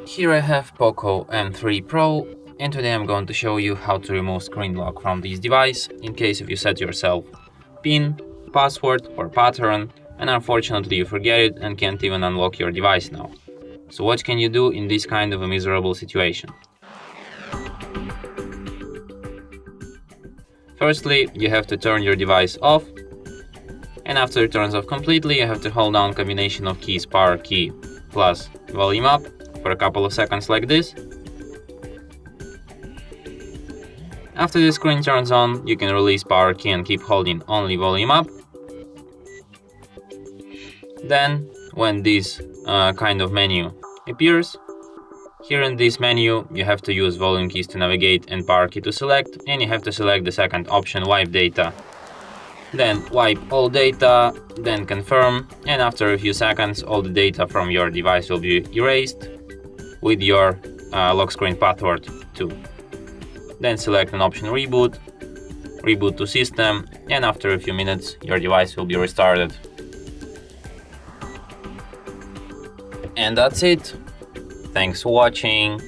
Here I have POCO M3 Pro, and today I'm going to show you how to remove screen lock from this device in case if you set yourself PIN, password or pattern and unfortunately you forget it and can't even unlock your device now. So what can you do in this kind of a miserable situation? Firstly, you have to turn your device off, and after it turns off completely, you have to hold down combination of keys power key plus volume up for a couple of seconds like this. After the screen turns on, you can release power key and keep holding only volume up. Then, when this kind of menu appears, here in this menu you have to use volume keys to navigate and power key to select, and you have to select the second option, wipe data. Then wipe all data, then confirm, and after a few seconds all the data from your device will be erased with your lock screen password too. Then select an option reboot to system, and after a few minutes your device will be restarted. And that's it. Thanks for watching.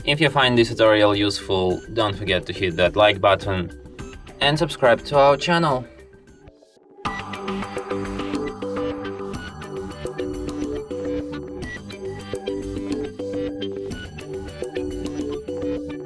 If you find this tutorial useful, don't forget to hit that like button and subscribe to our channel.